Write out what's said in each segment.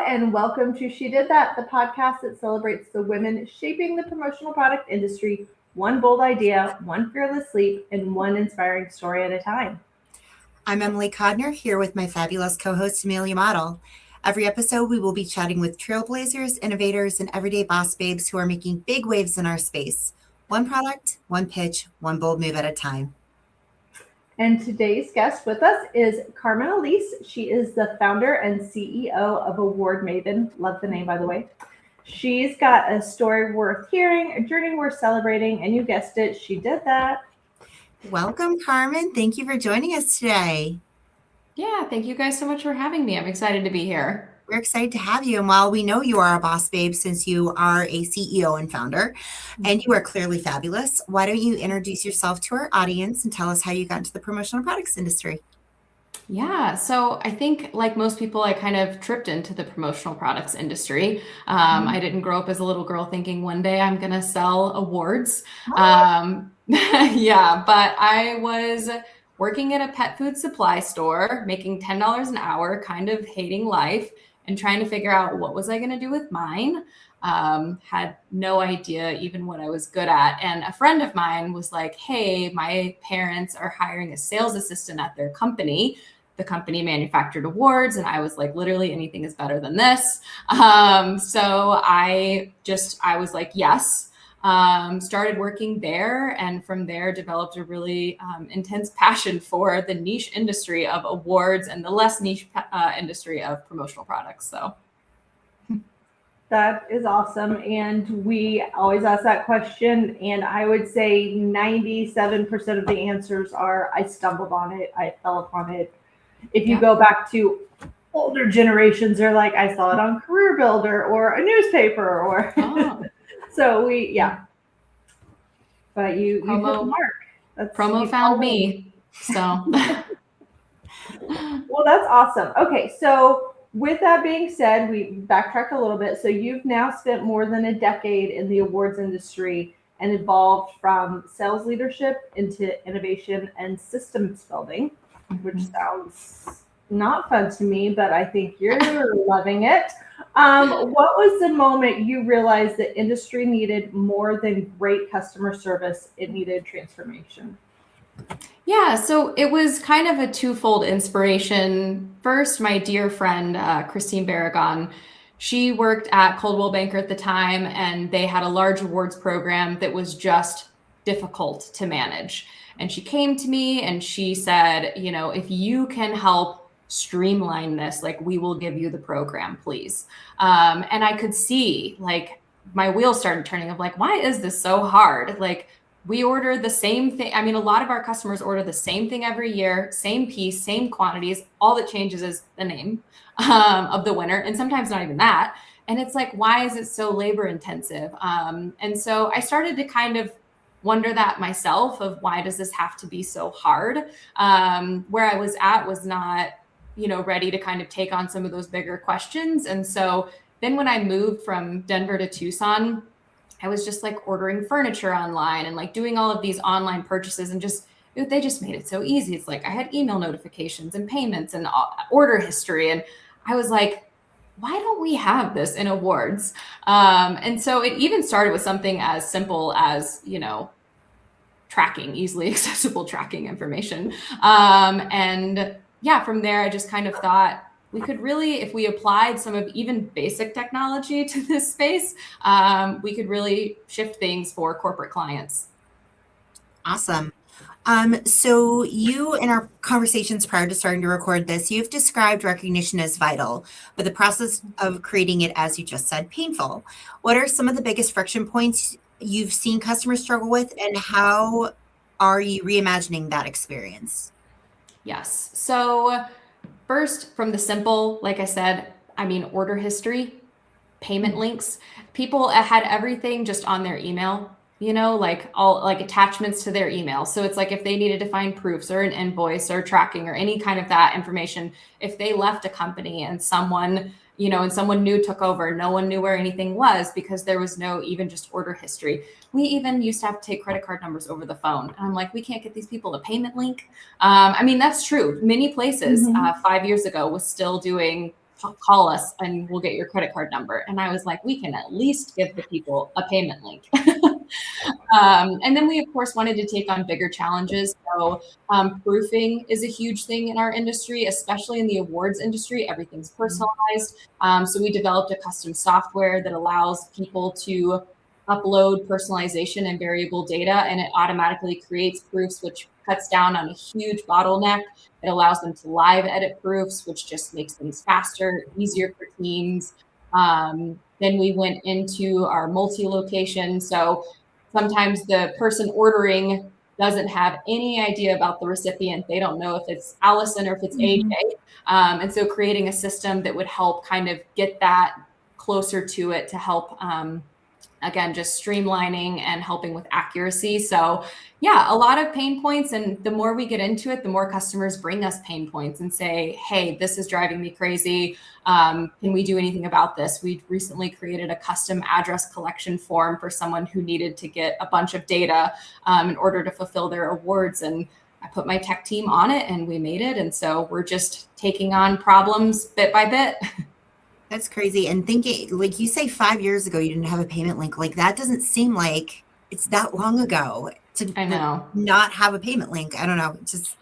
and welcome to She Did That, the podcast that celebrates the women shaping the promotional product industry, one bold idea, one fearless leap, and one inspiring story at a time. I'm Emily Codner, here with my fabulous co-host, Amelia Model. Every episode, we will be chatting with trailblazers, innovators, and everyday boss babes who are making big waves in our space. One product, one pitch, one bold move at a time. And today's guest with us is Carmen Elise. She is the founder and CEO of Award Maven. Love the name, by the way. She's got a story worth hearing, a journey worth celebrating, and you guessed it, she did that. Welcome, Carmen. Thank you for joining us today. Yeah, thank you guys so much for having me. I'm excited to be here. We're excited to have you. And while we know you are a boss babe since you are a CEO and founder, and you are clearly fabulous, why don't you introduce yourself to our audience and tell us how you got into the promotional products industry? Yeah, so I think like most people, I kind of tripped into the promotional products industry. I didn't grow up as a little girl thinking one day I'm going to sell awards. Yeah, but I was working at a pet food supply store, making $10 an hour, kind of hating life and trying to figure out what was I going to do with mine. Had no idea even what I was good at. And a friend of mine was like, hey, my parents are hiring a sales assistant at their company. The company manufactured awards. And I was like, literally anything is better than this. So I was like, yes. Started working there, and from there developed a really intense passion for the niche industry of awards and the less niche industry of promotional products. So that is awesome. And we always ask that question, and I would say 97% of the answers are I stumbled on it, I fell upon it. If you go back to older generations, they're like, I saw it on Career Builder or a newspaper or so but you hit the mark. Promo found me. So well, that's awesome. Okay, so with that being said, we backtrack a little bit. So you've now spent more than a decade in the awards industry and evolved from sales leadership into innovation and systems building, which sounds not fun to me, but I think you're loving it. What was the moment you realized the industry needed more than great customer service? It needed transformation. Yeah, so it was kind of a twofold inspiration. First, my dear friend, Christine Barragon, she worked at Coldwell Banker at the time, and they had a large awards program that was just difficult to manage. And she came to me and she said, you know, if you can help streamline this, like we will give you the program, please. And I could see like my wheels started turning of like, why is this so hard? Like we order the same thing. I mean, a lot of our customers order the same thing every year, same piece, same quantities. All that changes is the name of the winner. And sometimes not even that. And it's like, why is it so labor intensive? And so I started to kind of wonder that myself of why does this have to be so hard? Where I was at was not, ready to kind of take on some of those bigger questions. And so then when I moved from Denver to Tucson, I was just like ordering furniture online and like doing all of these online purchases and they just made it so easy. It's like I had email notifications and payments and order history. And I was like, why don't we have this in awards? And so it even started with something as simple as, tracking, easily accessible tracking information. And yeah, from there, I just kind of thought we could really, if we applied some of even basic technology to this space, we could really shift things for corporate clients. Awesome. So you, in our conversations prior to starting to record this, you've described recognition as vital, but the process of creating it, as you just said, painful. What are some of the biggest friction points you've seen customers struggle with, and how are you reimagining that experience? Yes. So first, from the simple, like I said, order history, payment links. People had everything just on their email, like all like attachments to their email. So it's like if they needed to find proofs or an invoice or tracking or any kind of that information, if they left a company and someone new took over, no one knew where anything was because there was no even just order history. We even used to have to take credit card numbers over the phone. And I'm like, we can't get these people a payment link. That's true. Many places 5 years ago was still doing call us and we'll get your credit card number. And I was like, we can at least give the people a payment link. And then we, of course, wanted to take on bigger challenges. So proofing is a huge thing in our industry, especially in the awards industry. Everything's personalized. So we developed a custom software that allows people to upload personalization and variable data, and it automatically creates proofs, which cuts down on a huge bottleneck. It allows them to live edit proofs, which just makes things faster, easier for teams. Then we went into our multi-location. So sometimes the person ordering doesn't have any idea about the recipient. They don't know if it's Allison or if it's AJ. And so creating a system that would help kind of get that closer to it to help, again, just streamlining and helping with accuracy. So yeah, a lot of pain points. And the more we get into it, the more customers bring us pain points and say, hey, this is driving me crazy. Can we do anything about this? We recently created a custom address collection form for someone who needed to get a bunch of data in order to fulfill their awards. And I put my tech team on it and we made it. And so we're just taking on problems bit by bit. That's crazy. And thinking, like you say, 5 years ago, you didn't have a payment link. Like that doesn't seem like it's that long ago to I know. not have a payment link. I don't know. It's just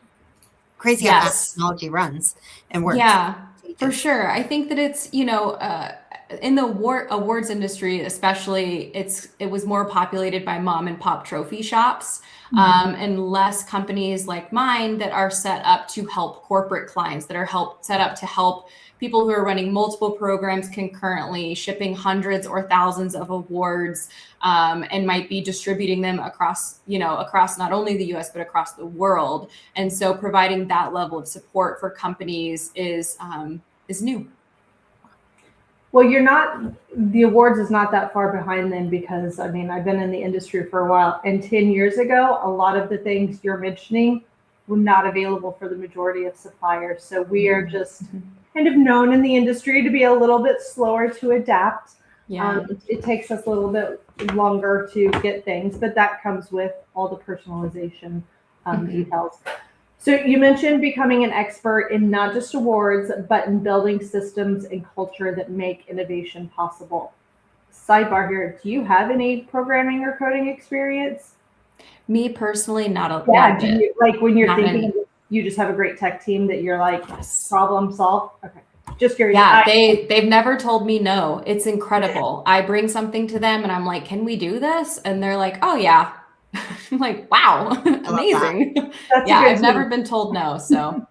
crazy how fast technology runs and works. Yeah, for sure. I think that it's, in the awards industry, especially, it was more populated by mom and pop trophy shops, and less companies like mine that are set up to help corporate clients, that are set up to help people who are running multiple programs concurrently, shipping hundreds or thousands of awards, and might be distributing them across not only the US, but across the world. And so providing that level of support for companies is new. Well, the awards is not that far behind then, because I've been in the industry for a while, and 10 years ago, a lot of the things you're mentioning were not available for the majority of suppliers. So we are just kind of known in the industry to be a little bit slower to adapt. Yeah. It takes us a little bit longer to get things, but that comes with all the personalization details. So you mentioned becoming an expert in not just awards, but in building systems and culture that make innovation possible. Sidebar here, do you have any programming or coding experience? Me personally, not a Yeah, bit. When you're thinking, you just have a great tech team that you're like, problem solve? Okay, just curious. Yeah, they've never told me no. It's incredible. I bring something to them and I'm like, can we do this? And they're like, oh yeah. I'm like, wow, amazing. Yeah, I've never been told no, so.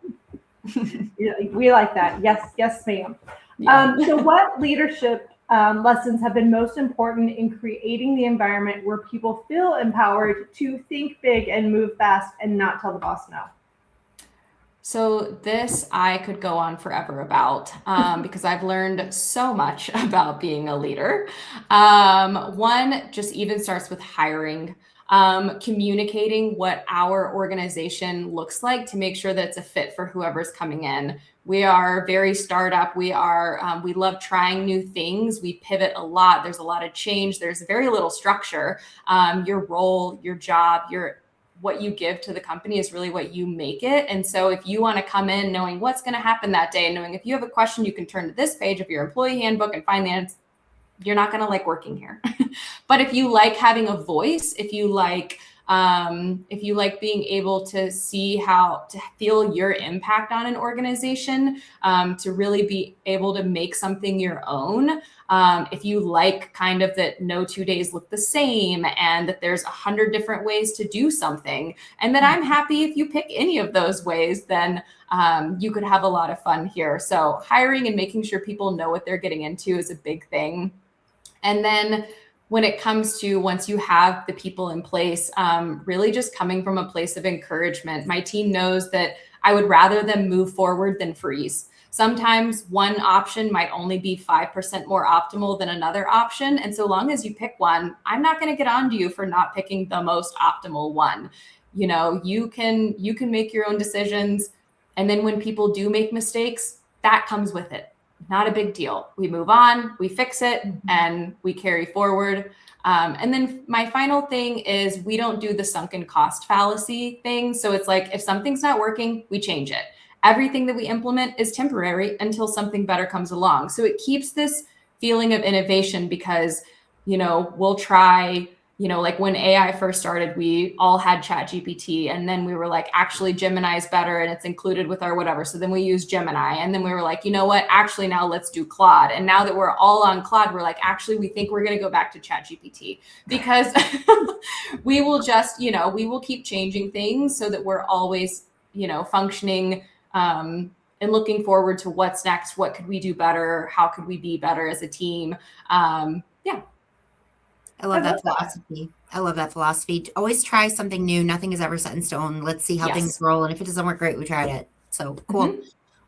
We like that. Yes, ma'am. Yeah. So what leadership lessons have been most important in creating the environment where people feel empowered to think big and move fast and not tell the boss no? So this I could go on forever about, because I've learned so much about being a leader. One just even starts with hiring. Communicating what our organization looks like to make sure that it's a fit for whoever's coming in. We are very startup. We love trying new things. We pivot a lot. There's a lot of change. There's very little structure. Your role, your job, what you give to the company is really what you make it. And so if you want to come in knowing what's going to happen that day, and knowing if you have a question, you can turn to this page of your employee handbook and find the answer, you're not going to like working here. But if you like having a voice, if you like being able to see how to feel your impact on an organization, to really be able to make something your own. If you like kind of that no 2 days look the same, and that there's 100 different ways to do something, and that I'm happy if you pick any of those ways, then you could have a lot of fun here. So hiring and making sure people know what they're getting into is a big thing. And then when it comes to once you have the people in place, really just coming from a place of encouragement. My team knows that I would rather them move forward than freeze. Sometimes one option might only be 5% more optimal than another option. And so long as you pick one, I'm not going to get on to you for not picking the most optimal one. You can make your own decisions. And then when people do make mistakes, that comes with it. Not a big deal. We move on, we fix it, and we carry forward. And then my final thing is we don't do the sunken cost fallacy thing. So it's like, if something's not working, we change it. everything that we implement is temporary until something better comes along. So it keeps this feeling of innovation because, we'll try, like when AI first started, we all had ChatGPT, and then we were like, actually Gemini is better and it's included with our whatever. So then we used Gemini, and then we were like, you know what, actually now let's do Claude. And now that we're all on Claude, we're like, actually, we think we're going to go back to ChatGPT because we will just, we will keep changing things so that we're always, functioning and looking forward to what's next. What could we do better? How could we be better as a team? I love that philosophy. I love that philosophy. Always try something new. Nothing is ever set in stone. Let's see how things roll. And if it doesn't work, great, we tried it. So cool.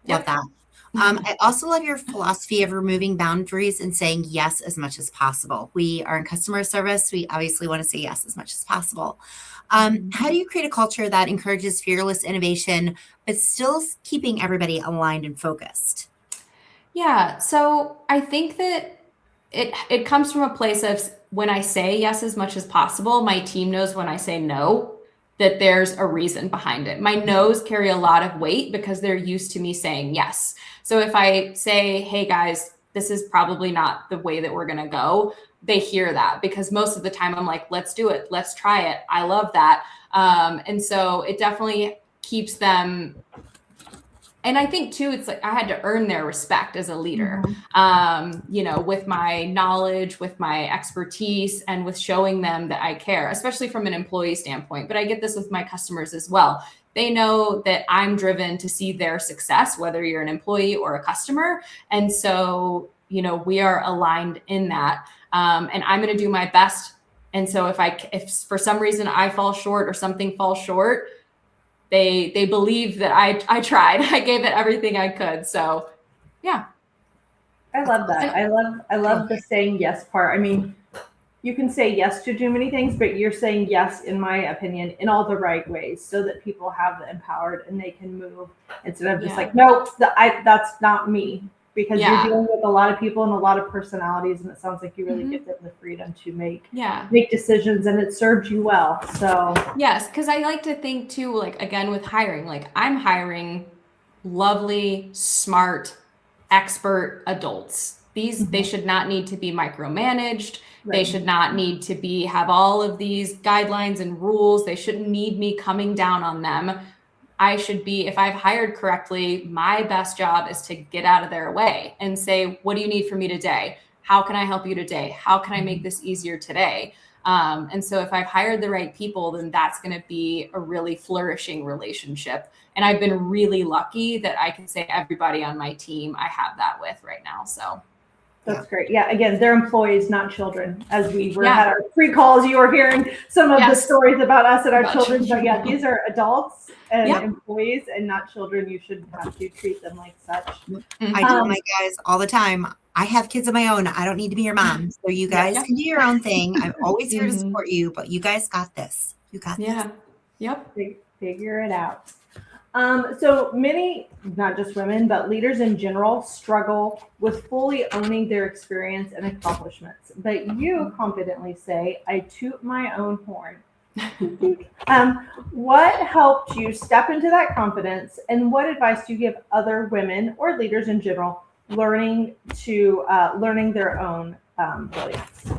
Love that. I also love your philosophy of removing boundaries and saying yes as much as possible. We are in customer service. We obviously want to say yes as much as possible. How do you create a culture that encourages fearless innovation, but still keeping everybody aligned and focused? Yeah. So I think that it comes from a place of when I say yes as much as possible, my team knows when I say no, that there's a reason behind it. My no's carry a lot of weight because they're used to me saying yes. So if I say, hey guys, this is probably not the way that we're going to go, they hear that because most of the time I'm like, let's do it. Let's try it. I love that. And so it definitely keeps them. And I think too, it's like I had to earn their respect as a leader, with my knowledge, with my expertise, and with showing them that I care, especially from an employee standpoint. But I get this with my customers as well. They know that I'm driven to see their success, whether you're an employee or a customer. And so, we are aligned in that. And I'm going to do my best. And so if for some reason I fall short or something falls short, they believe that I tried. I gave it everything I could. So, yeah. I love that. I love the saying yes part. I mean, you can say yes to too many things, but you're saying yes, in my opinion, in all the right ways so that people have the empowered and they can move instead of just like, no, that's not me. Because you're dealing with a lot of people and a lot of personalities, and it sounds like you really give them the freedom to make decisions, and it served you well. So yes, because I like to think too, like again with hiring, like I'm hiring lovely, smart, expert adults. They should not need to be micromanaged. Right. They should not need to have all of these guidelines and rules. They shouldn't need me coming down on them. I should be, if I've hired correctly, my best job is to get out of their way and say, what do you need from me today? How can I help you today? How can I make this easier today? And so if I've hired the right people, then that's going to be a really flourishing relationship. And I've been really lucky that I can say everybody on my team I have that with right now. So that's great. Yeah. Again, they're employees, not children. As we had our pre-calls, you were hearing some of the stories about us and our children. But yeah, these are adults and employees and not children. You shouldn't have to treat them like such. I tell my guys all the time, I have kids of my own. I don't need to be your mom. So you guys can do your own thing. I'm always here to support you, but you guys got this. You got this. Yep. Figure it out. So many, not just women, but leaders in general struggle with fully owning their experience and accomplishments. But you confidently say, I toot my own horn. What helped you step into that confidence, and what advice do you give other women or leaders in general learning their own brilliance?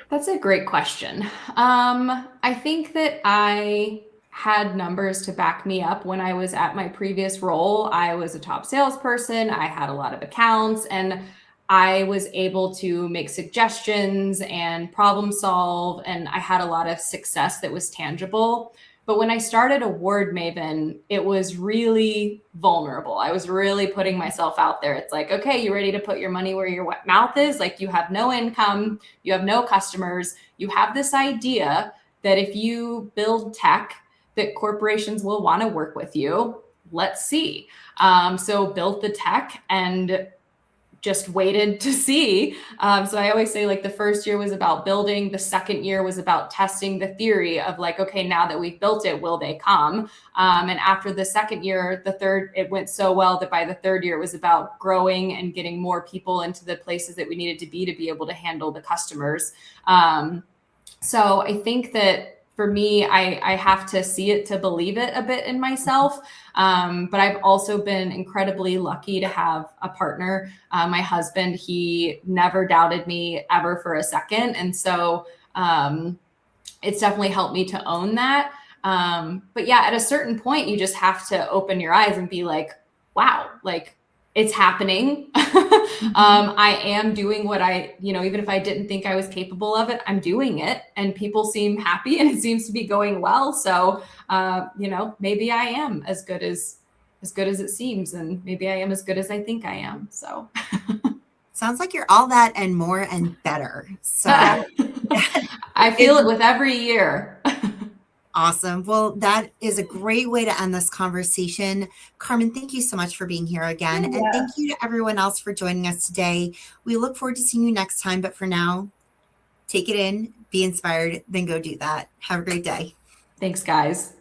That's a great question. I think that I had numbers to back me up when I was at my previous role. I was a top salesperson. I had a lot of accounts, and I was able to make suggestions and problem solve, and I had a lot of success that was tangible. But when I started Award Maven, it was really vulnerable. I was really putting myself out there. It's like, okay, you ready to put your money where your mouth is? Like, you have no income, you have no customers, you have this idea that if you build tech, that corporations will want to work with you. Let's see. So built the tech and just waited to see. So I always say, like, the first year was about building. The second year was about testing the theory of like, okay, now that we've built it, will they come? And after the second year, it went so well that by the third year, it was about growing and getting more people into the places that we needed to be able to handle the customers. So I think that for me, I have to see it to believe it a bit in myself. But I've also been incredibly lucky to have a partner. My husband, he never doubted me ever for a second. And so it's definitely helped me to own that. But yeah, at a certain point, you just have to open your eyes and be like, wow, like it's happening. I am doing what even if I didn't think I was capable of it, I'm doing it, and people seem happy and it seems to be going well. So, maybe I am as good as it seems, and maybe I am as good as I think I am. So Sounds like you're all that and more and better. So I feel it with every year. Awesome. Well, that is a great way to end this conversation. Carmen, thank you so much for being here again. And thank you to everyone else for joining us today. We look forward to seeing you next time. But for now, take it in, be inspired, then go do that. Have a great day. Thanks, guys.